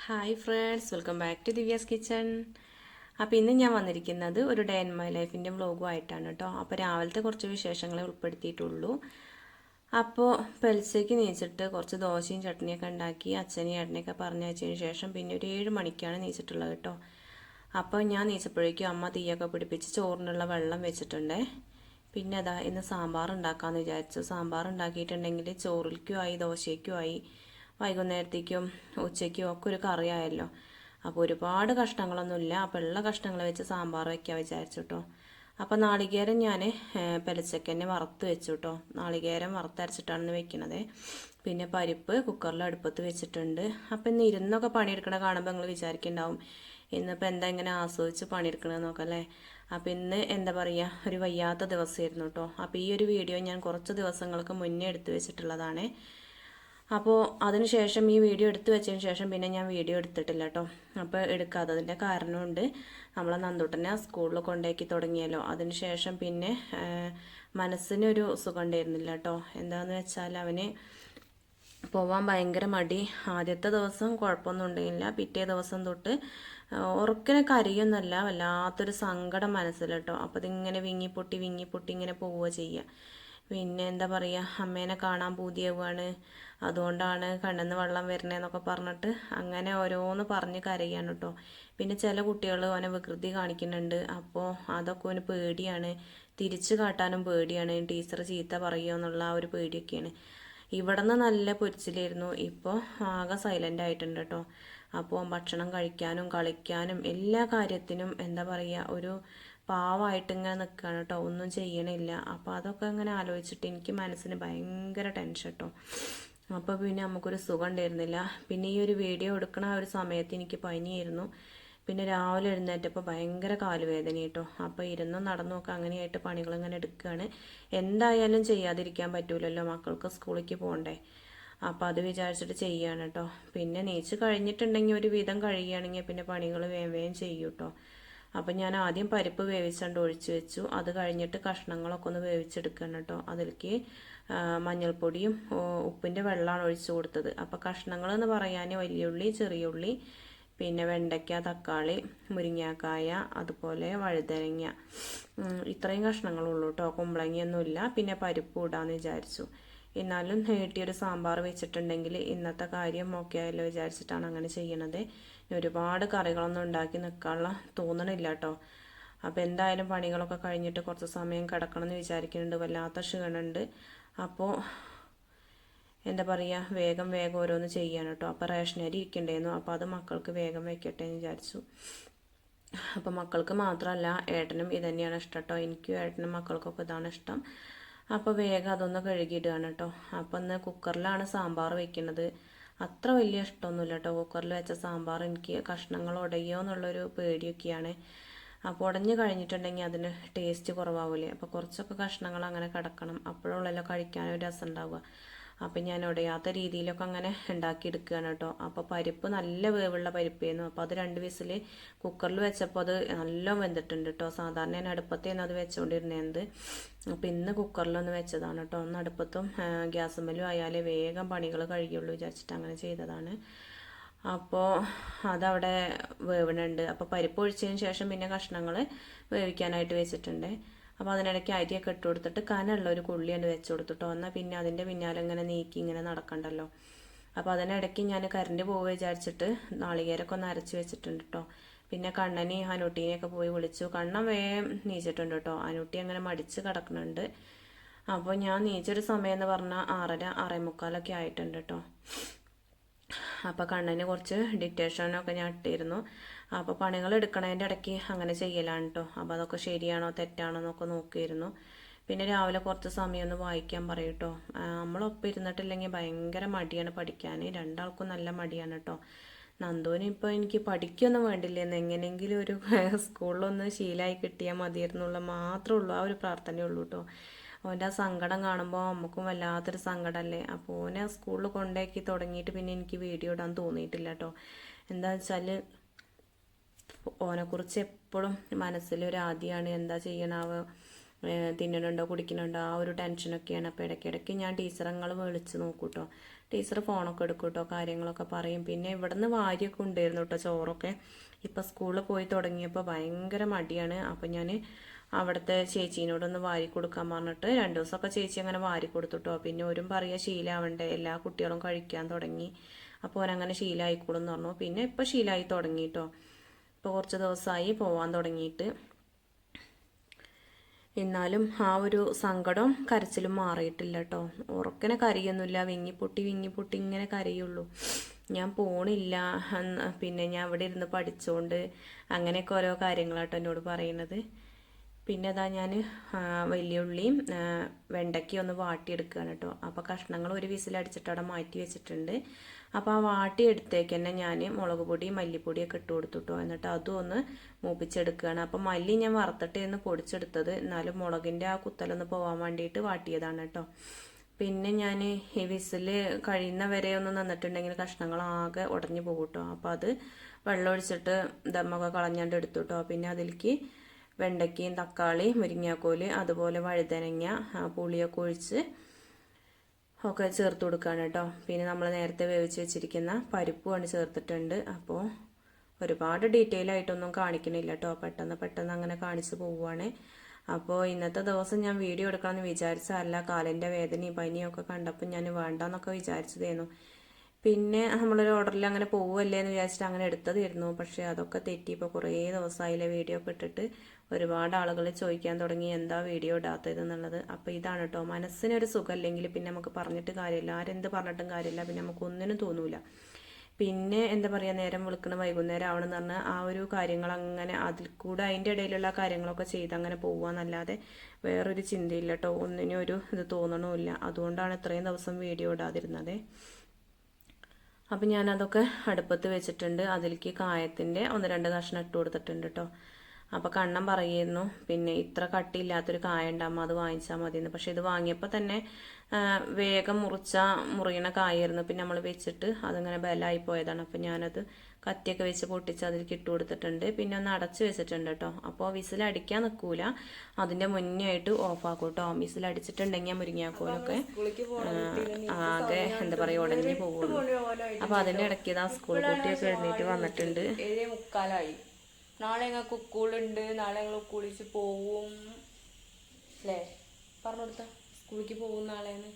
Hi friends, welcome back to Divya's kitchen. അപ്പോൾ ഇന്ന് ഞാൻ വന്നിരിക്കുന്നത് ഒരു ഡേ ഇൻ മൈ ലൈഫിൻ്റെ വ്ളോഗുമായിട്ടാണ് കേട്ടോ. അപ്പോൾ രാവിലത്തെ കുറച്ച് വിശേഷങ്ങളെ ഉൾപ്പെടുത്തിയിട്ടുള്ളൂ. അപ്പോൾ പെൽച്ചയ്ക്ക് നീച്ചിട്ട് കുറച്ച് ദോശയും ചട്നിയൊക്കെ ഉണ്ടാക്കി അച്ഛനെയും ഏട്ടനെയൊക്കെ പറഞ്ഞയച്ചതിന് ശേഷം പിന്നെ ഒരു 7 മണിക്കാണ് നീച്ചിട്ടുള്ളത് കേട്ടോ. അപ്പോൾ ഞാൻ നീച്ചപ്പോഴേക്കും അമ്മ തീയൊക്കെ പിടിപ്പിച്ച് ചോറിനുള്ള വെള്ളം വെച്ചിട്ടുണ്ടേ. പിന്നെ അതാ ഇന്ന് സാമ്പാർ ഉണ്ടാക്കാമെന്ന് വിചാരിച്ചു. സാമ്പാർ ഉണ്ടാക്കിയിട്ടുണ്ടെങ്കിൽ ചോറിലേക്കുമായി ദോശയ്ക്കുമായി വൈകുന്നേരത്തേക്കും ഉച്ചയ്ക്കും ഒക്കെ ഒരു കറിയായല്ലോ. അപ്പോൾ ഒരുപാട് കഷ്ണങ്ങളൊന്നുമില്ല. അപ്പോൾ ഉള്ള കഷ്ണങ്ങൾ വെച്ച് സാമ്പാർ വയ്ക്കാൻ വിചാരിച്ചു കേട്ടോ. അപ്പോൾ നാളികേരം ഞാൻ പെലച്ചക്ക് തന്നെ വറുത്ത് വെച്ചു കേട്ടോ. നാളികേരം വറുത്തരച്ചിട്ടാണ് വെക്കുന്നത്. പിന്നെ പരിപ്പ് കുക്കറിൽ അടുപ്പത്ത് വെച്ചിട്ടുണ്ട്. അപ്പോൾ ഇന്ന് ഇരുന്നൊക്കെ പണിയെടുക്കണ കാണുമ്പോൾ നിങ്ങൾ വിചാരിക്കുന്നുണ്ടാവും ഇന്നിപ്പോൾ എന്താ ഇങ്ങനെ ആസ്വദിച്ച് പണിയെടുക്കണമെന്ന് നോക്കല്ലേ. അപ്പോൾ ഇന്ന് എന്താ പറയുക, ഒരു വയ്യാത്ത ദിവസമായിരുന്നു കേട്ടോ. അപ്പോൾ ഈ ഒരു വീഡിയോ ഞാൻ കുറച്ച് ദിവസങ്ങൾക്ക് മുന്നേ എടുത്തു വെച്ചിട്ടുള്ളതാണ്. അപ്പോൾ അതിന് ശേഷം ഈ വീഡിയോ എടുത്തു വെച്ചതിന് ശേഷം പിന്നെ ഞാൻ വീഡിയോ എടുത്തിട്ടില്ല കേട്ടോ. അപ്പോൾ എടുക്കാത്തതിൻ്റെ കാരണമുണ്ട്. നമ്മളെ നന്ദൂട്ടനെ സ്കൂളിൽ കൊണ്ടാക്കി തുടങ്ങിയല്ലോ. അതിന് ശേഷം പിന്നെ മനസ്സിനൊരു സുഖം ഉണ്ടായിരുന്നില്ല കേട്ടോ. എന്താണെന്ന് വെച്ചാൽ അവന് പോവാൻ ഭയങ്കര മടി. ആദ്യത്തെ ദിവസം കുഴപ്പമൊന്നും ഉണ്ടായില്ല. പിറ്റേ ദിവസം തൊട്ട് ഉറക്കിനെ കരയൊന്നുമല്ല, വല്ലാത്തൊരു സങ്കടം മനസ്സിൽ കേട്ടോ. അപ്പോൾ ഇതിങ്ങനെ വിങ്ങിപ്പൊട്ടി ഇങ്ങനെ പോവുക ചെയ്യുക. പിന്നെ എന്താ പറയുക, അമ്മേനെ കാണാൻ പൂതിയാവുകയാണ്, അതുകൊണ്ടാണ് കണ്ണിന്ന് വെള്ളം വരണേന്നൊക്കെ പറഞ്ഞിട്ട് അങ്ങനെ ഓരോന്ന് പറഞ്ഞ് കരയാണ് കേട്ടോ. പിന്നെ ചില കുട്ടികൾ അവനെ വികൃതി കാണിക്കുന്നുണ്ട്. അപ്പോൾ അതൊക്കെ അവന് പേടിയാണ്. തിരിച്ച് കാട്ടാനും പേടിയാണ്. ടീച്ചർ ചീത്ത പറയുമോ എന്നുള്ള ആ ഒരു പേടിയൊക്കെയാണ്. ഇവിടെ നിന്ന് നല്ല പൊരിച്ചിലായിരുന്നു. ഇപ്പോൾ ആകെ സൈലൻ്റ് ആയിട്ടുണ്ട് കേട്ടോ. അപ്പോൾ ഭക്ഷണം കഴിക്കാനും കളിക്കാനും എല്ലാ കാര്യത്തിനും എന്താ പറയുക, ഒരു പാവമായിട്ട് ഇങ്ങനെ നിൽക്കുകയാണ് കേട്ടോ. ഒന്നും ചെയ്യണില്ല. അപ്പോൾ അതൊക്കെ ഇങ്ങനെ ആലോചിച്ചിട്ട് എനിക്ക് മനസ്സിന് ഭയങ്കര ടെൻഷൻ കേട്ടോ. അപ്പോൾ പിന്നെ നമുക്കൊരു സുഖം ഉണ്ടായിരുന്നില്ല. പിന്നെ ഈ ഒരു വീഡിയോ എടുക്കണ ആ ഒരു സമയത്ത് എനിക്ക് പനിയായിരുന്നു. പിന്നെ രാവിലെ എഴുന്നേറ്റപ്പോൾ ഭയങ്കര കാലുവേദന കേട്ടോ. അപ്പോൾ ഇരുന്നും നടന്നുമൊക്കെ അങ്ങനെയായിട്ട് പണികളിങ്ങനെ എടുക്കുകയാണ്. എന്തായാലും ചെയ്യാതിരിക്കാൻ പറ്റൂലല്ലോ, മക്കൾക്ക് സ്കൂളിലേക്ക് പോകണ്ടേ. അപ്പോൾ അത് വിചാരിച്ചിട്ട് ചെയ്യുകയാണ് കേട്ടോ. പിന്നെ നീച്ച് കഴിഞ്ഞിട്ടുണ്ടെങ്കിൽ ഒരു വിധം കഴിയുകയാണെങ്കിൽ പിന്നെ പണികൾ വേഗം ചെയ്യും കേട്ടോ. അപ്പം ഞാൻ ആദ്യം പരിപ്പ് വേവിച്ചുകൊണ്ട് ഒഴിച്ച് വെച്ചു. അത് കഴിഞ്ഞിട്ട് കഷ്ണങ്ങളൊക്കെ ഒന്ന് വേവിച്ചെടുക്കണം കേട്ടോ. അതിലേക്ക് മഞ്ഞൾപ്പൊടിയും ഉപ്പിൻ്റെ വെള്ളമാണ് ഒഴിച്ച് കൊടുത്തത്. അപ്പോൾ കഷ്ണങ്ങൾ എന്ന് പറയാൻ വലിയുള്ളി, ചെറിയുള്ളി, പിന്നെ വെണ്ടയ്ക്ക, തക്കാളി, മുരിങ്ങാക്കായ, അതുപോലെ വഴുതനങ്ങ, ഇത്രയും കഷ്ണങ്ങളുള്ളൂ കേട്ടോ. കുമ്പളങ്ങയൊന്നുമില്ല. പിന്നെ പരിപ്പ് ഇടാമെന്ന് വിചാരിച്ചു. എന്നാലും നീട്ടിയൊരു സാമ്പാർ വെച്ചിട്ടുണ്ടെങ്കിൽ ഇന്നത്തെ കാര്യം ഓക്കെ ആയല്ലോ വിചാരിച്ചിട്ടാണ് അങ്ങനെ ചെയ്യണത്. ഒരുപാട് കറികളൊന്നും ഉണ്ടാക്കി നിൽക്കാനുള്ള തോന്നണില്ല കേട്ടോ. അപ്പോൾ എന്തായാലും പണികളൊക്കെ കഴിഞ്ഞിട്ട് കുറച്ച് സമയം കിടക്കണം എന്ന് വിചാരിക്കുന്നുണ്ട്. വല്ലാത്ത ക്ഷീണമുണ്ട്. അപ്പോൾ എന്താ പറയുക, വേഗം ഓരോന്ന് ചെയ്യാൻ കേട്ടോ. അപ്പോൾ റേഷനരി ഇരിക്കണ്ടായിരുന്നു. അപ്പോൾ അത് മക്കൾക്ക് വേഗം വെക്കട്ടെ എന്ന് വിചാരിച്ചു. അപ്പോൾ മക്കൾക്ക് മാത്രമല്ല, ഏട്ടനും ഇതന്നെയാണ് ഇഷ്ടം കേട്ടോ. എനിക്കും ഏട്ടനും മക്കൾക്കൊക്കെ ഇതാണ് ഇഷ്ടം. അപ്പോൾ വേഗം അതൊന്ന് കഴുകിയിടുകയാണ് കേട്ടോ. അപ്പോൾ ഇന്ന് കുക്കറിലാണ് സാമ്പാർ വെക്കുന്നത്. അത്ര വലിയ ഇഷ്ടമൊന്നുമില്ല കേട്ടോ കുക്കറിൽ വെച്ച സാമ്പാർ. എനിക്ക് കഷ്ണങ്ങൾ ഉടയോ എന്നുള്ളൊരു പേടിയൊക്കെയാണ്. അപ്പോൾ ഉടഞ്ഞ് കഴിഞ്ഞിട്ടുണ്ടെങ്കിൽ അതിന് ടേസ്റ്റ് കുറവാവില്ലേ. അപ്പോൾ കുറച്ചൊക്കെ കഷ്ണങ്ങൾ അങ്ങനെ കിടക്കണം, അപ്പോഴുള്ളല്ലോ കഴിക്കാനൊരു രസം ഉണ്ടാവുക. അപ്പം ഞാൻ ഉടയാത്ത രീതിയിലൊക്കെ അങ്ങനെ ഉണ്ടാക്കിയെടുക്കുകയാണ് കേട്ടോ. അപ്പോൾ പരിപ്പ് നല്ല വേവുള്ള പരിപ്പായിരുന്നു. അപ്പോൾ അത് 2 വിസിൽ കുക്കറിൽ വെച്ചപ്പോൾ അത് നല്ല വെന്തിട്ടുണ്ട് കേട്ടോ. സാധാരണ ഞാൻ അടുപ്പത്തേന്ന് അത് വെച്ചുകൊണ്ടിരുന്നത്. അപ്പോൾ ഇന്ന് കുക്കറിലൊന്ന് വെച്ചതാണ് കേട്ടോ. ഒന്ന് അടുപ്പത്തും ഗ്യാസുമ്മലും ആയാലേ വേഗം പണികൾ കഴിയുള്ളൂ വിചാരിച്ചിട്ട് അങ്ങനെ ചെയ്തതാണ്. അപ്പോൾ അതവിടെ വേവണുണ്ട്. അപ്പോൾ പരിപ്പ് ഒഴിച്ചതിന് ശേഷം പിന്നെ കഷ്ണങ്ങൾ വേവിക്കാനായിട്ട് വെച്ചിട്ടുണ്ട്. അപ്പോൾ അതിനിടയ്ക്ക് അരിയൊക്കെ ഇട്ട് കൊടുത്തിട്ട് കനമുള്ള ഒരു കുള്ളിയാണ് വെച്ച് കൊടുത്തിട്ടോ. എന്നാൽ പിന്നെ അതിൻ്റെ പിന്നാലെ ഇങ്ങനെ നീക്കി ഇങ്ങനെ നടക്കണ്ടല്ലോ. അപ്പോൾ അതിനിടയ്ക്ക് ഞാൻ കറണ്ട് പോവുക വിചാരിച്ചിട്ട് നാളികേരമൊക്കെ ഒന്ന് അരച്ച് വെച്ചിട്ടുണ്ട് കേട്ടോ. പിന്നെ കണ്ണനെയും അനൂട്ടീനെയൊക്കെ പോയി വിളിച്ചു. കണ്ണൻ വേഗം നീച്ചിട്ടുണ്ട് കേട്ടോ. അനൂട്ടി അങ്ങനെ മടിച്ച് കിടക്കുന്നുണ്ട്. അപ്പോൾ ഞാൻ നീച്ചൊരു സമയം എന്ന് പറഞ്ഞാൽ 6:30 6:45 ആയിട്ടുണ്ട് കേട്ടോ. അപ്പോൾ കണ്ണന് കുറച്ച് ഡിറ്റേഷനൊക്കെ ഞാൻ ഇട്ടിരുന്നു. അപ്പോൾ പണികൾ എടുക്കണതിൻ്റെ ഇടയ്ക്ക് അങ്ങനെ ചെയ്യലാണ് കേട്ടോ. അപ്പോൾ അതൊക്കെ ശരിയാണോ തെറ്റാണോ എന്നൊക്കെ നോക്കിയിരുന്നു. പിന്നെ രാവിലെ കുറച്ച് സമയം ഒന്ന് വായിക്കാൻ പറയും കേട്ടോ. നമ്മളൊപ്പം ഇരുന്നിട്ടില്ലെങ്കിൽ ഭയങ്കര മടിയാണ് പഠിക്കാൻ. രണ്ടാൾക്കും നല്ല മടിയാണ് കേട്ടോ. നന്ദുവിന് ഇപ്പോൾ എനിക്ക് പഠിക്കൊന്നും വേണ്ടില്ലെന്ന്, എങ്ങനെയെങ്കിലും ഒരു സ്കൂളിലൊന്ന് ശീലമായി കിട്ടിയാൽ മതിയായിരുന്നുള്ള മാത്രമേ ഉള്ളൂ. ആ ഒരു പ്രാർത്ഥനയുള്ളൂ കേട്ടോ. അവൻ്റെ ആ സങ്കടം കാണുമ്പോൾ നമുക്കും വല്ലാത്തൊരു സങ്കടമല്ലേ. അപ്പോൾ ഓനെ സ്കൂളിൽ കൊണ്ടാക്കി തുടങ്ങിയിട്ട് പിന്നെ എനിക്ക് വീഡിയോ ഇടാൻ തോന്നിയിട്ടില്ല കേട്ടോ. എന്താ വെച്ചാൽ ഓനെക്കുറിച്ച് എപ്പോഴും മനസ്സിലൊരു ആദ്യമാണ്. എന്താ ചെയ്യണാവോ, തിന്നണുണ്ടോ കുടിക്കണുണ്ടോ, ആ ഒരു ടെൻഷനൊക്കെയാണ്. അപ്പോൾ ഇടയ്ക്കിടയ്ക്ക് ഞാൻ ടീച്ചറങ്ങൾ വിളിച്ച് നോക്കും കേട്ടോ. ടീച്ചർ ഫോണൊക്കെ എടുക്കും കേട്ടോ, കാര്യങ്ങളൊക്കെ പറയും. പിന്നെ ഇവിടുന്ന് വാരിയൊക്കെ ഉണ്ടായിരുന്നു കേട്ടോ ചോറൊക്കെ. ഇപ്പം സ്കൂളിൽ പോയി തുടങ്ങിയപ്പോൾ ഭയങ്കര മടിയാണ്. അപ്പം ഞാൻ അവിടുത്തെ ചേച്ചീനോടൊന്ന് വാരി കൊടുക്കാൻ പറഞ്ഞിട്ട് 2 ദിവസമൊക്കെ ചേച്ചി അങ്ങനെ വാരി കൊടുത്തുട്ടോ. പിന്നെ ഓരും പറയുക ശീലമാവണ്ടേ, എല്ലാ കുട്ടികളും കഴിക്കാൻ തുടങ്ങി, അപ്പോൾ ഓരങ്ങനെ ശീലമായിക്കോളും എന്ന് പറഞ്ഞു. പിന്നെ ഇപ്പം ശീലമായി തുടങ്ങി കേട്ടോ. ഇപ്പോൾ കുറച്ച് ദിവസമായി പോവാൻ തുടങ്ങിയിട്ട്. എന്നാലും ആ ഒരു സങ്കടം കരച്ചിലും മാറിയിട്ടില്ല കേട്ടോ. ഉറക്കനെ കരയൊന്നുമില്ല, വിങ്ങിപ്പൊട്ടി വിങ്ങിപ്പൊട്ടി ഇങ്ങനെ കരയുള്ളൂ. ഞാൻ പോണില്ല, പിന്നെ ഞാൻ ഇവിടെ ഇരുന്ന് പഠിച്ചുകൊണ്ട്, അങ്ങനെയൊക്കെ ഓരോ കാര്യങ്ങളാട്ടോ എന്നോട് പറയുന്നത്. പിന്നെ അതാ ഞാൻ വലിയ ഉള്ളിയും വെണ്ടയ്ക്കയും ഒന്ന് വാട്ടിയെടുക്കുകയാണ് കേട്ടോ. അപ്പോൾ കഷ്ണങ്ങൾ ഒരു വിസിലടിച്ചിട്ട് അവിടെ മാറ്റി വെച്ചിട്ടുണ്ട്. അപ്പോൾ ആ വാട്ടിയെടുത്തേക്ക് തന്നെ ഞാൻ മുളക് പൊടി മല്ലിപ്പൊടിയൊക്കെ ഇട്ട് കൊടുത്തു കേട്ടോ. എന്നിട്ട് അതും ഒന്ന് മൂപ്പിച്ചെടുക്കുകയാണ്. അപ്പോൾ മല്ലി ഞാൻ വറുത്തിട്ടായിരുന്നു പൊടിച്ചെടുത്തത്, എന്നാലും മുളകിൻ്റെ ആ കുത്തലൊന്ന് പോകാൻ വേണ്ടിയിട്ട് വാട്ടിയതാണ് കേട്ടോ. പിന്നെ ഞാൻ ഈ വിസിൽ കഴിയുന്ന വരെ ഒന്ന് നിന്നിട്ടുണ്ടെങ്കിൽ കഷ്ണങ്ങളാകെ ഉടഞ്ഞു പോകും കേട്ടോ. അപ്പോൾ അത് വെള്ളം ഒഴിച്ചിട്ട് ദമ്മൊക്കെ കളഞ്ഞാണ്ട് എടുത്തു കേട്ടോ. പിന്നെ അതിലേക്ക് വെണ്ടയ്ക്കയും തക്കാളി മുരിങ്ങാക്കോല് അതുപോലെ വഴുതനങ്ങ പുളിയൊക്കെ ഒഴിച്ച് ഒക്കെ ചേർത്ത് കൊടുക്കുകയാണ് കേട്ടോ. പിന്നെ നമ്മൾ നേരത്തെ വേവിച്ച് വെച്ചിരിക്കുന്ന പരിപ്പുമാണ് ചേർത്തിട്ടുണ്ട്. അപ്പോൾ ഒരുപാട് ഡീറ്റെയിൽ ആയിട്ടൊന്നും കാണിക്കണില്ല കേട്ടോ, പെട്ടെന്ന് അങ്ങനെ കാണിച്ച് പോവുകയാണ്. അപ്പോൾ ഇന്നത്തെ ദിവസം ഞാൻ വീഡിയോ എടുക്കണമെന്ന് വിചാരിച്ചതല്ല, കാലിൻ്റെ വേദനയും പനിയൊക്കെ കണ്ടപ്പോൾ ഞാൻ വേണ്ടെന്നൊക്കെ വിചാരിച്ചതായിരുന്നു. പിന്നെ നമ്മളൊരു ഓർഡറിൽ അങ്ങനെ പോവുമല്ലേ എന്ന് വിചാരിച്ചിട്ട് അങ്ങനെ എടുത്തതായിരുന്നു. പക്ഷേ അതൊക്കെ തെറ്റി. ഇപ്പോൾ കുറേ ദിവസമായില്ലേ വീഡിയോ ഒക്കെ ഇട്ടിട്ട്. ഒരുപാട് ആളുകൾ ചോദിക്കാൻ തുടങ്ങി എന്താ വീഡിയോ ഇടാത്തത് എന്നുള്ളത്. അപ്പോൾ ഇതാണ് കേട്ടോ, മനസ്സിനൊരു സുഖമില്ലെങ്കിൽ പിന്നെ നമുക്ക് പറഞ്ഞിട്ട് കാര്യമില്ല, ആരെന്ത് പറഞ്ഞിട്ടും കാര്യമില്ല, പിന്നെ നമുക്ക് ഒന്നിനും തോന്നൂല. പിന്നെ എന്താ പറയുക, നേരം വെളുക്കണ വൈകുന്നേരം ആവണമെന്ന് പറഞ്ഞാൽ ആ ഒരു കാര്യങ്ങൾ അങ്ങനെ അതിൽ കൂടെ അതിൻ്റെ ഇടയിലുള്ള കാര്യങ്ങളൊക്കെ ചെയ്ത് അങ്ങനെ പോവുകയെന്നല്ലാതെ വേറൊരു ചിന്തയില്ല കേട്ടോ, ഒന്നിനും ഒരു ഇത് തോന്നണമില്ല. അതുകൊണ്ടാണ് ഇത്രയും ദിവസം വീഡിയോ ഇടാതിരുന്നത്. അപ്പം ഞാനതൊക്കെ അടുപ്പത്ത് വെച്ചിട്ടുണ്ട്. അതിലേക്ക് കായത്തിൻ്റെ 1-2 കഷ്ണം ഇട്ട് കൊടുത്തിട്ടുണ്ട് കേട്ടോ. അപ്പോൾ കണ്ണം പറയുന്നു പിന്നെ ഇത്ര കട്ടിയില്ലാത്തൊരു കായ ഉണ്ടാകുമ്പോൾ അത് വാങ്ങിച്ചാൽ മതിയെന്ന്. പക്ഷേ ഇത് വാങ്ങിയപ്പോൾ തന്നെ വേഗം മുറിയണ കായായിരുന്നു. പിന്നെ നമ്മൾ വെച്ചിട്ട് അതിങ്ങനെ ബലമായി പോയതാണ്. അപ്പോൾ ഞാനത് കത്തിയൊക്കെ വെച്ച് പൊട്ടിച്ച് അതിലേക്ക് ഇട്ട് കൊടുത്തിട്ടുണ്ട്. പിന്നെ ഒന്ന് അടച്ച് വെച്ചിട്ടുണ്ട് കേട്ടോ. അപ്പോൾ വിസിലടിക്കാൻ നിൽക്കൂല, അതിൻ്റെ മുന്നേ ആയിട്ട് ഓഫാക്കും കേട്ടോ. വിസിലടിച്ചിട്ടുണ്ടെങ്കിൽ മുരിങ്ങാക്കോലൊക്കെ ആകെ എന്താ പറയുക ഉടഞ്ഞു പോകുള്ളൂ. അപ്പോൾ അതിൻ്റെ ഇടയ്ക്ക് ഇതാ സ്കൂൾ കുട്ടിയൊക്കെ എഴുന്നേറ്റ് വന്നിട്ടുണ്ട്. 7:45. നാളെ ഞങ്ങൾക്ക് സ്കൂളുണ്ട്, നാളെ ഞങ്ങൾ കുളിച്ച് പോവും അല്ലേ? പറഞ്ഞു കൊടുത്ത സ്കൂളിലേക്ക് പോകും നാളെന്ന്.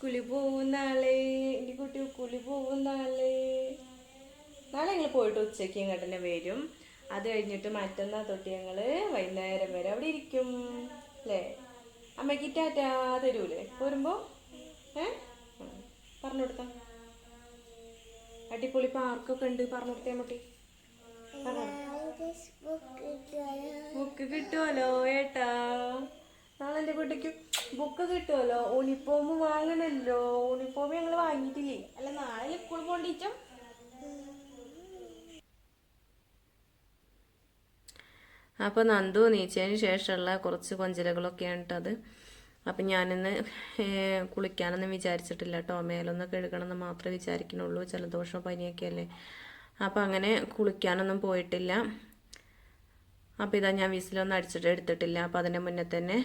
കുളി പോകും നാളെ, എൻ്റെ കുട്ടി കുളി പോകും നാളെ. നാളെ ഞങ്ങൾ പോയിട്ട് ഉച്ചയ്ക്ക് ഇങ്ങോട്ട് തന്നെ വരും. അത് കഴിഞ്ഞിട്ട് മറ്റന്നാൾ തൊട്ട് ഞങ്ങൾ വൈകുന്നേരം വരെ അവിടെ ഇരിക്കും അല്ലേ? അമ്മയ്ക്ക് ടാറ്റാ തരൂലേ പോരുമ്പോ? പറഞ്ഞു കൊടുത്ത അടിപൊളി പാർക്കൊക്കെ ഉണ്ട്, പറഞ്ഞു കൊടുത്തേ മുട്ടി. ബുക്ക് കിട്ടുമല്ലോ ഏട്ടാ, നാളെ എൻ്റെ കുട്ടിക്ക് ബുക്ക് കിട്ടുമല്ലോ. യൂണിഫോം വാങ്ങണല്ലോ, യൂണിഫോം ഞങ്ങൾ വാങ്ങിയിട്ടില്ലേ? അല്ല നാളെ സ്കൂൾ പോണ്ടിച്ചോ. അപ്പോൾ നന്ദു നീച്ചതിന് ശേഷമുള്ള കുറച്ച് കൊഞ്ചലുകളൊക്കെയാണ് കേട്ടത്. അപ്പം ഞാനിന്ന് കുളിക്കാനൊന്നും വിചാരിച്ചിട്ടില്ല കേട്ടോ. മേലൊന്ന് കഴുകണമെന്ന് മാത്രമേ വിചാരിക്കുന്നുള്ളൂ, ജലദോഷം പനിയൊക്കെ അല്ലേ. അപ്പം അങ്ങനെ കുളിക്കാനൊന്നും പോയിട്ടില്ല. അപ്പോൾ ഇതാ ഞാൻ വിസിലൊന്നും അടിച്ചിട്ട് എടുത്തിട്ടില്ല. അപ്പോൾ അതിൻ്റെ മുന്നേ തന്നെ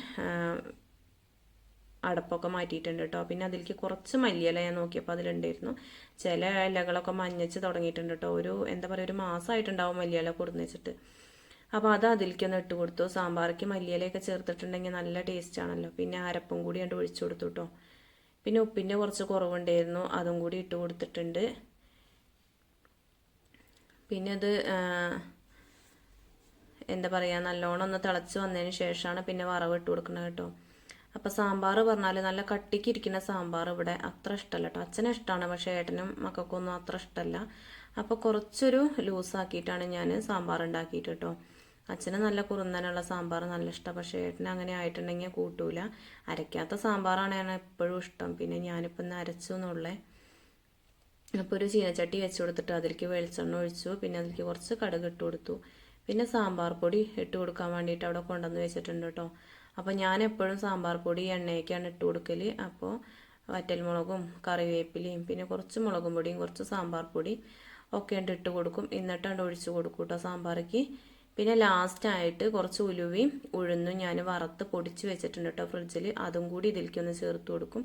അടപ്പൊക്കെ മാറ്റിയിട്ടുണ്ട് കേട്ടോ. പിന്നെ അതിലേക്ക് കുറച്ച് മല്ലിയില ഞാൻ നോക്കിയപ്പോൾ അതിലുണ്ടായിരുന്നു. ചില ഇലകളൊക്കെ മഞ്ഞച്ച് തുടങ്ങിയിട്ടുണ്ട് കേട്ടോ. എന്താ പറയുക, ഒരു മാസമായിട്ടുണ്ടാവും മല്ലിയില കൊടുന്ന് വെച്ചിട്ട്. അപ്പോൾ അത് അതിലേക്കൊന്ന് ഇട്ട് കൊടുത്തു. സാമ്പാർക്ക് മല്ലിയിലയൊക്കെ ചേർത്തിട്ടുണ്ടെങ്കിൽ നല്ല ടേസ്റ്റ് ആണല്ലോ. പിന്നെ അരപ്പും കൂടി കണ്ട് ഒഴിച്ചു കൊടുത്തു കേട്ടോ. പിന്നെ ഉപ്പിൻ്റെ കുറച്ച് കുറവുണ്ടായിരുന്നു, അതും കൂടി ഇട്ട് കൊടുത്തിട്ടുണ്ട്. പിന്നെ അത് എന്താ പറയുക, നല്ലോണം ഒന്ന് തിളച്ച് വന്നതിന് ശേഷമാണ് പിന്നെ വറവ് ഇട്ട് കൊടുക്കുന്നത് കേട്ടോ. അപ്പോൾ സാമ്പാർ പറഞ്ഞാൽ നല്ല കട്ടിക്ക് ഇരിക്കുന്ന സാമ്പാർ ഇവിടെ അത്ര ഇഷ്ടമല്ല കേട്ടോ. അച്ഛനെ ഇഷ്ടമാണ്, പക്ഷേ ഏട്ടനും മക്കൾക്കൊന്നും അത്ര ഇഷ്ടമല്ല. അപ്പോൾ കുറച്ചൊരു ലൂസാക്കിയിട്ടാണ് ഞാൻ സാമ്പാർ ഉണ്ടാക്കിയിട്ട് കേട്ടോ. അച്ഛന് നല്ല കുറുന്നനുള്ള സാമ്പാർ നല്ല ഇഷ്ടം, പക്ഷേ ഏട്ടന് അങ്ങനെ ആയിട്ടുണ്ടെങ്കിൽ കൂട്ടൂല. അരയ്ക്കാത്ത സാമ്പാറാണ് ഞാൻ എപ്പോഴും ഇഷ്ടം. പിന്നെ ഞാനിപ്പോൾ ഇന്ന് അരച്ചു എന്നുള്ളേ. അപ്പോൾ ഒരു ചീനച്ചട്ടി വെച്ച് കൊടുത്തിട്ട് അതിലേക്ക് വെളിച്ചെണ്ണ ഒഴിച്ചു. പിന്നെ അതിലേക്ക് കുറച്ച് കടുക് ഇട്ട് കൊടുത്തു. പിന്നെ സാമ്പാർ പൊടി ഇട്ട് കൊടുക്കാൻ വേണ്ടിയിട്ട് അവിടെ കൊണ്ടുവന്ന് വെച്ചിട്ടുണ്ട് കേട്ടോ. അപ്പോൾ ഞാൻ എപ്പോഴും സാമ്പാർ പൊടി എണ്ണയ്ക്കാണ് ഇട്ട് കൊടുക്കൽ. അപ്പോൾ വറ്റൽമുളകും കറിവേപ്പിലയും പിന്നെ കുറച്ച് മുളകും പൊടിയും കുറച്ച് സാമ്പാർ പൊടി ഒക്കെ ഇട്ട് കൊടുക്കും. എന്നിട്ടാണ്ട് ഒഴിച്ച് കൊടുക്കും കേട്ടോ സാമ്പാർക്ക്. പിന്നെ ലാസ്റ്റായിട്ട് കുറച്ച് ഉലുവയും ഉഴുന്നും ഞാൻ വറുത്ത് പൊടിച്ച് വെച്ചിട്ടുണ്ട് കേട്ടോ ഫ്രിഡ്ജിൽ. അതും കൂടി ഇതിലേക്കൊന്ന് ചേർത്ത് കൊടുക്കും.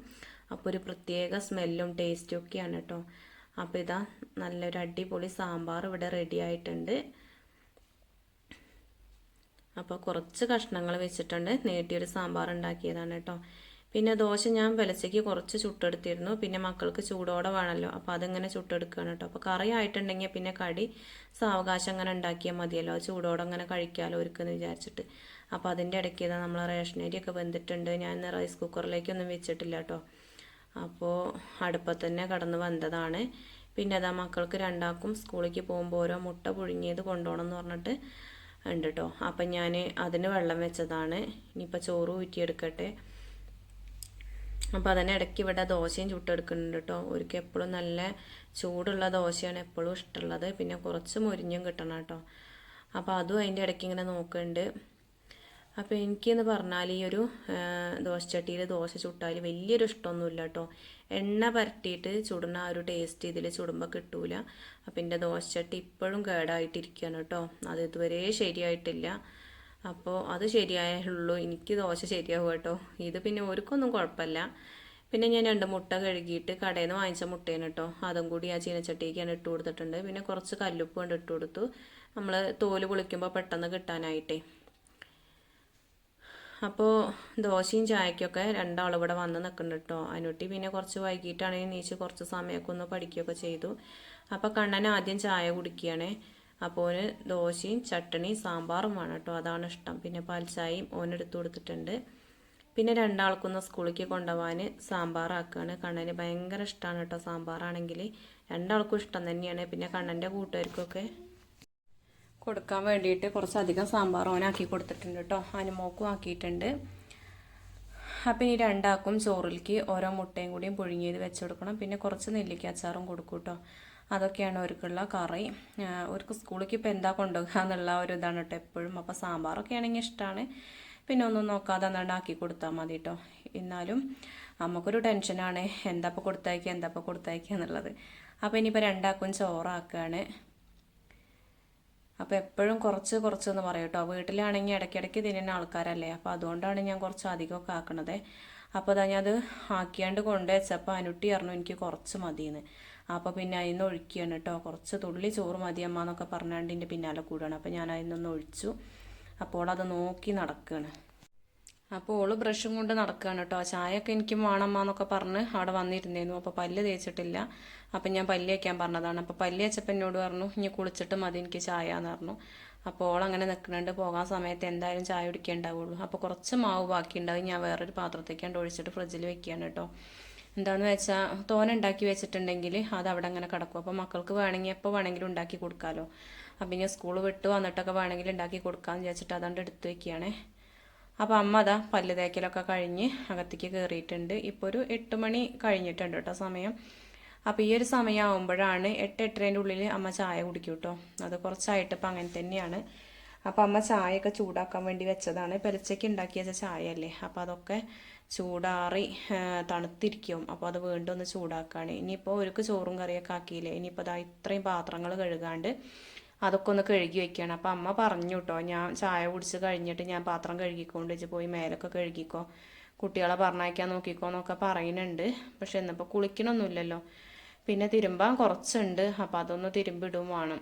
അപ്പോൾ ഒരു പ്രത്യേക സ്മെല്ലും ടേസ്റ്റും ഒക്കെയാണ് കേട്ടോ. അപ്പോൾ ഇതാ നല്ലൊരു അടിപൊളി സാമ്പാർ ഇവിടെ റെഡി ആയിട്ടുണ്ട്. അപ്പോൾ കുറച്ച് കഷ്ണങ്ങൾ വെച്ചിട്ടുണ്ട് നീട്ടിയൊരു സാമ്പാർ ഉണ്ടാക്കിയതാണ് കേട്ടോ. പിന്നെ ദോശ ഞാൻ വെളിച്ചയ്ക്ക് കുറച്ച് ചുട്ടെടുത്തിരുന്നു. പിന്നെ മക്കൾക്ക് ചൂടോടെ വേണമല്ലോ, അപ്പോൾ അതിങ്ങനെ ചുട്ടെടുക്കുകയാണ് കേട്ടോ. അപ്പോൾ കറി ആയിട്ടുണ്ടെങ്കിൽ പിന്നെ കടി സാവകാശം അങ്ങനെ ഉണ്ടാക്കിയാൽ മതിയല്ലോ, ചൂടോടെ അങ്ങനെ കഴിക്കാമല്ലോ ഒരുക്കെന്ന് വിചാരിച്ചിട്ട്. അപ്പോൾ അതിൻ്റെ ഇടയ്ക്ക് ഇതാ നമ്മൾ റേഷൻ അരിയൊക്കെ വെന്തിട്ടുണ്ട്. ഞാൻ റൈസ് കുക്കറിലേക്കൊന്നും വെച്ചിട്ടില്ല കേട്ടോ. അപ്പോൾ അടുപ്പത്ത് തന്നെ കടന്ന് വന്നതാണ്. പിന്നെ അതാ മക്കൾക്ക് രണ്ടാൾക്കും സ്കൂളിലേക്ക് പോകുമ്പോൾ ഓരോ മുട്ട പുഴുങ്ങിയത് കൊണ്ടുപോകണം എന്ന് പറഞ്ഞിട്ട് ഉണ്ട് കേട്ടോ. അപ്പം ഞാൻ അതിന് വെള്ളം വെച്ചതാണ്. ഇനിയിപ്പോൾ ചോറ് ഊറ്റിയെടുക്കട്ടെ. അപ്പോൾ അതിന് ഇടയ്ക്ക് ഇവിടെ ദോശയും ചുട്ടെടുക്കുന്നുണ്ട് കേട്ടോ. ഒരിക്കൽ എപ്പോഴും നല്ല ചൂടുള്ള ദോശയാണ് എപ്പോഴും ഇഷ്ടമുള്ളത്. പിന്നെ കുറച്ച് മൊരിഞ്ഞും കിട്ടണം കേട്ടോ. അപ്പോൾ അതും അതിൻ്റെ ഇടയ്ക്ക് ഇങ്ങനെ നോക്കുന്നുണ്ട്. അപ്പോൾ എനിക്കെന്ന് പറഞ്ഞാൽ ഈ ഒരു ദോശച്ചട്ടിയിൽ ദോശ ചുട്ടാൽ വലിയൊരു ഇഷ്ടമൊന്നുമില്ല കേട്ടോ. എണ്ണ പരട്ടിയിട്ട് ചുടുന്ന ആ ഒരു ടേസ്റ്റ് ഇതിൽ ചുടുമ്പോൾ കിട്ടൂല. അപ്പം എൻ്റെ ദോശച്ചട്ടി ഇപ്പോഴും കേടായിട്ടിരിക്കുകയാണ് കേട്ടോ. അത് ഇതുവരെ ശരിയായിട്ടില്ല. അപ്പോൾ അത് ശരിയായുള്ളൂ എനിക്ക് ദോശ ശരിയാവും കേട്ടോ. ഇത് പിന്നെ ഒരുക്കൊന്നും കുഴപ്പമില്ല. പിന്നെ ഞാൻ 2 മുട്ട കഴുകിയിട്ട് കടയിൽ നിന്ന് വാങ്ങിച്ച മുട്ടയാണ് കേട്ടോ. അതും കൂടി ആ ചീനച്ചട്ടിക്കാണ് ഇട്ട് കൊടുത്തിട്ടുണ്ട്. പിന്നെ കുറച്ച് കല്ലുപ്പ് കൊണ്ട് ഇട്ട് കൊടുത്തു, നമ്മൾ തോല് പൊളിക്കുമ്പോൾ പെട്ടെന്ന് കിട്ടാനായിട്ടേ. അപ്പോൾ ദോശയും ചായക്കൊക്കെ 2 ആൾ ഇവിടെ വന്ന് നിൽക്കുന്നുണ്ട് കേട്ടോ. അനുട്ടി പിന്നെ കുറച്ച് വൈകിട്ടാണെങ്കിൽ നീച്ച് കുറച്ച് സമയമൊക്കെ ഒന്ന് പഠിക്കുകയൊക്കെ ചെയ്തു. അപ്പോൾ കണ്ണൻ ആദ്യം ചായ കുടിക്കുകയാണ്. അപ്പോൾ ഓന് ദോശയും ചട്ടണിയും സാമ്പാറും വേണം കേട്ടോ, അതാണ് ഇഷ്ടം. പിന്നെ പാൽച്ചായയും ഓനെടുത്ത് കൊടുത്തിട്ടുണ്ട്. പിന്നെ 2 ആൾക്കൊന്ന് സ്കൂളിലേക്ക് കൊണ്ടുപോകാൻ സാമ്പാറാക്കുകയാണ്. കണ്ണന് ഭയങ്കര ഇഷ്ടമാണ് കേട്ടോ സാമ്പാറാണെങ്കിൽ. 2 ആൾക്കും ഇഷ്ടം തന്നെയാണ്. പിന്നെ കണ്ണൻ്റെ കൂട്ടുകാർക്കൊക്കെ കൊടുക്കാൻ വേണ്ടിയിട്ട് കുറച്ചധികം സാമ്പാർ ഓനാക്കി കൊടുത്തിട്ടുണ്ട് കേട്ടോ. അനുമോക്കും ആക്കിയിട്ടുണ്ട്. അപ്പം ഈ 2 ആൾക്കും ചോറിലേക്ക് ഓരോ മുട്ടയും കൂടിയും പുഴുങ്ങിയത് വെച്ച് കൊടുക്കണം. പിന്നെ കുറച്ച് നെല്ലിക്ക അച്ചാറും കൊടുക്കും കേട്ടോ. അതൊക്കെയാണ് അവർക്കുള്ള കറി. അവർക്ക് സ്കൂളിലേക്ക് ഇപ്പോൾ എന്താ കൊണ്ടുപോകുക എന്നുള്ള ഒരു ഇതാണ് കേട്ടോ എപ്പോഴും. അപ്പോൾ സാമ്പാറൊക്കെ ആണെങ്കിൽ ഇഷ്ടമാണ്. പിന്നെ ഒന്നും നോക്കാതെ എന്നാണ്ട് ആക്കി കൊടുത്താൽ മതി കേട്ടോ. എന്നാലും നമുക്കൊരു ടെൻഷനാണ് എന്താപ്പോൾ കൊടുത്തയക്കുക എന്നുള്ളത്. അപ്പോൾ ഇനിയിപ്പോൾ 2 ആൾക്കും ചോറാക്കുകയാണ്. അപ്പോൾ എപ്പോഴും കുറച്ചെന്ന് പറയും കേട്ടോ. വീട്ടിലാണെങ്കിൽ ഇടയ്ക്കിടയ്ക്ക് തിന്നുന്ന ആൾക്കാരല്ലേ, അപ്പോൾ അതുകൊണ്ടാണ് ഞാൻ കുറച്ച് അധികമൊക്കെ ആക്കണത്. അപ്പോൾ അതാ ഞാൻ അത് ആക്കിയാണ്ട് കൊണ്ടുവച്ചപ്പോൾ അനുട്ടി പറഞ്ഞു എനിക്ക് കുറച്ച് മതിയെന്ന്. അപ്പോൾ പിന്നെ അതിന്ന് ഒഴിക്കുകയാണ് കേട്ടോ. കുറച്ച് തുള്ളി ചോറ് മതിയമ്മ എന്നൊക്കെ പറഞ്ഞാണ്ട് എൻ്റെ പിന്നാലെ കൂടുകയാണ്. അപ്പോൾ ഞാൻ അതിനൊന്ന് ഒഴിച്ചു. അപ്പോൾ അത് നോക്കി നടക്കുകയാണ്. അപ്പോൾ ഓള് ബ്രഷും കൊണ്ട് നടക്കുകയാണ് കേട്ടോ. ചായയൊക്കെ എനിക്ക് വേണമ്മ എന്നൊക്കെ പറഞ്ഞ് അവിടെ വന്നിരുന്നേന്നു. അപ്പോൾ പല്ല് തേച്ചിട്ടില്ല. അപ്പം ഞാൻ പല്ല് വയ്ക്കാൻ പറഞ്ഞതാണ്. അപ്പോൾ പല്ല് വെച്ചപ്പോൾ എന്നോട് പറഞ്ഞു ഇനി കുളിച്ചിട്ട് മതി എനിക്ക് ചായ എന്ന് പറഞ്ഞു. അപ്പോൾ ഓളങ്ങനെ നിൽക്കുന്നുണ്ട്. പോകാൻ സമയത്ത് എന്തായാലും ചായ കുടിക്കേണ്ടാവുള്ളൂ. അപ്പോൾ കുറച്ച് മാവ് ബാക്കിയുണ്ടാവും. ഞാൻ വേറൊരു പാത്രത്തേക്കാണ്ട് ഒഴിച്ചിട്ട് ഫ്രിഡ്ജിൽ വെക്കുകയാണ് കേട്ടോ. എന്താണെന്ന് വെച്ചാൽ തോന ഉണ്ടാക്കി വെച്ചിട്ടുണ്ടെങ്കിൽ അത് അവിടെ അങ്ങനെ കിടക്കും. അപ്പോൾ മക്കൾക്ക് വേണമെങ്കിൽ എപ്പോൾ വേണമെങ്കിലും ഉണ്ടാക്കി കൊടുക്കാമല്ലോ. അപ്പം ഇനി സ്കൂൾ വിട്ട് വന്നിട്ടൊക്കെ വേണമെങ്കിൽ ഉണ്ടാക്കി കൊടുക്കാമെന്ന് വിചാരിച്ചിട്ട് അതുകൊണ്ട് എടുത്ത് വയ്ക്കുകയാണേ. അപ്പോൾ അമ്മ അതാ പല്ല് തേക്കലൊക്കെ കഴിഞ്ഞ് അകത്തേക്ക് കയറിയിട്ടുണ്ട്. ഇപ്പോൾ ഒരു 8 മണി കഴിഞ്ഞിട്ടുണ്ട് കേട്ടോ സമയം. അപ്പോൾ ഈ ഒരു സമയമാകുമ്പോഴാണ് 8-8:30 ഉള്ളിൽ അമ്മ ചായ കുടിക്കും കേട്ടോ. അത് കുറച്ചായിട്ട് ഇപ്പം അങ്ങനെ തന്നെയാണ്. അപ്പോൾ അമ്മ ചായയൊക്കെ ചൂടാക്കാൻ വേണ്ടി വെച്ചതാണ്. പെലച്ചയ്ക്ക് ഉണ്ടാക്കി വെച്ച ചായ അല്ലേ, അപ്പോൾ അതൊക്കെ ചൂടാറി തണുത്തിരിക്കും. അപ്പോൾ അത് വീണ്ടും ഒന്ന് ചൂടാക്കുകയാണ്. ഇനിയിപ്പോൾ ഒരുക്ക് ചോറും കറിയൊക്കെ ആക്കിയില്ലേ, ഇനിയിപ്പോൾ അതാ ഇത്രയും പാത്രങ്ങൾ കഴുകാണ്ട് അതൊക്കെ ഒന്ന് കഴുകി വയ്ക്കുകയാണ്. അപ്പോൾ അമ്മ പറഞ്ഞു കേട്ടോ ഞാൻ ചായ കുടിച്ച് കഴിഞ്ഞിട്ട് ഞാൻ പാത്രം കഴുകിക്കൊണ്ട് വെച്ച് പോയി മേലൊക്കെ കഴുകിക്കോ, കുട്ടികളെ പറഞ്ഞയക്കാൻ നോക്കിക്കോ എന്നൊക്കെ പറയുന്നുണ്ട്. പക്ഷെ ഇന്നിപ്പോൾ കുളിക്കണമൊന്നുമില്ലല്ലോ. പിന്നെ തിരുമ്പാൻ കുറച്ചുണ്ട്. അപ്പോൾ അതൊന്ന് തിരുമ്പിടും വേണം.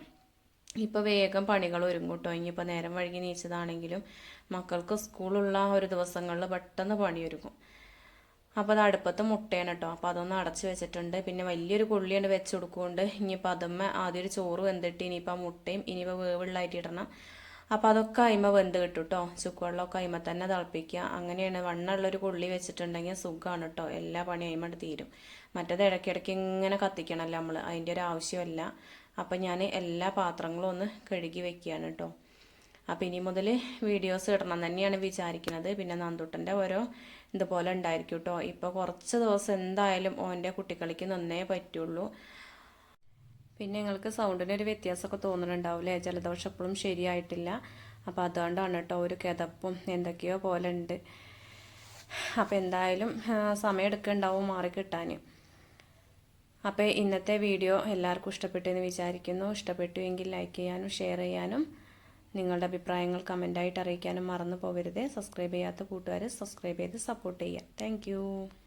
ഇപ്പോൾ വേഗം പണികൾ ഒരുങ്ങും കേട്ടോ. ഇനിയിപ്പോൾ നേരം വൈകി നീച്ചതാണെങ്കിലും മക്കൾക്ക് സ്കൂളുള്ള ഒരു ദിവസങ്ങളിൽ പെട്ടെന്ന് പണി ഒരുങ്ങും. അപ്പോൾ അത് അടുപ്പത്ത് മുട്ടയാണ് കേട്ടോ. അപ്പോൾ അതൊന്ന് അടച്ച് വെച്ചിട്ടുണ്ട്. പിന്നെ വലിയൊരു കൊള്ളിയാണ് വെച്ച് കൊടുക്കുകൊണ്ട് ഇനിയിപ്പോൾ അതുമ്മ ആദ്യം ഒരു ചോറ് വെന്തിട്ട് ഇനിയിപ്പോൾ ആ മുട്ടയും ഇനിയിപ്പോൾ വേവുള്ളായിട്ട് ഇടണം. അപ്പോൾ അതൊക്കെ അയിമ വെന്ത് കിട്ടും കേട്ടോ. ചുക്കുവെള്ളമൊക്കെ അയിമ തന്നെ തിളപ്പിക്കുക. അങ്ങനെയാണ് വണ്ണമുള്ളൊരു കൊള്ളി വെച്ചിട്ടുണ്ടെങ്കിൽ സുഖമാണ് കേട്ടോ. എല്ലാ പണി അയിമട്ട് തീരും. മറ്റേത് ഇടയ്ക്കിടയ്ക്ക് ഇങ്ങനെ കത്തിക്കണമല്ലോ നമ്മൾ, അതിൻ്റെ ഒരു ആവശ്യമല്ല. അപ്പം ഞാൻ എല്ലാ പാത്രങ്ങളും ഒന്ന് കഴുകി വെക്കുകയാണ് കേട്ടോ. അപ്പോൾ ഇനി മുതൽ വീഡിയോസ് ഇടണം തന്നെയാണ് വിചാരിക്കുന്നത്. പിന്നെ നന്ദുട്ടൻ്റെ ഓരോ ഇതുപോലെ ഉണ്ടായിരിക്കും കേട്ടോ. ഇപ്പോൾ കുറച്ച് ദിവസം എന്തായാലും ഓൻ്റെ കുട്ടിക്കളിക്ക് നിന്നേ പറ്റുള്ളൂ. പിന്നെ നിങ്ങൾക്ക് സൗണ്ടിനൊരു വ്യത്യാസമൊക്കെ തോന്നുന്നുണ്ടാവില്ലേ, ജലദോഷം എപ്പോഴും ശരിയായിട്ടില്ല. അപ്പോൾ അതുകൊണ്ടാണ് കേട്ടോ ഒരു കിതപ്പും എന്തൊക്കെയോ പോലെ ഉണ്ട്. അപ്പോൾ എന്തായാലും സമയം എടുക്കുന്നുണ്ടാവും മാറി കിട്ടാൻ. അപ്പോൾ ഇന്നത്തെ വീഡിയോ എല്ലാവർക്കും ഇഷ്ടപ്പെട്ടെന്ന് വിചാരിക്കുന്നു. ഇഷ്ടപ്പെട്ടുവെങ്കിൽ ലൈക്ക് ചെയ്യാനും ഷെയർ ചെയ്യാനും നിങ്ങളുടെ അഭിപ്രായങ്ങൾ കമൻറ്റായിട്ട് അറിയിക്കാനും മറന്നു പോകരുത്. സബ്സ്ക്രൈബ് ചെയ്യാത്ത കൂട്ടുകാർ സബ്സ്ക്രൈബ് ചെയ്ത് സപ്പോർട്ട് ചെയ്യുക. താങ്ക്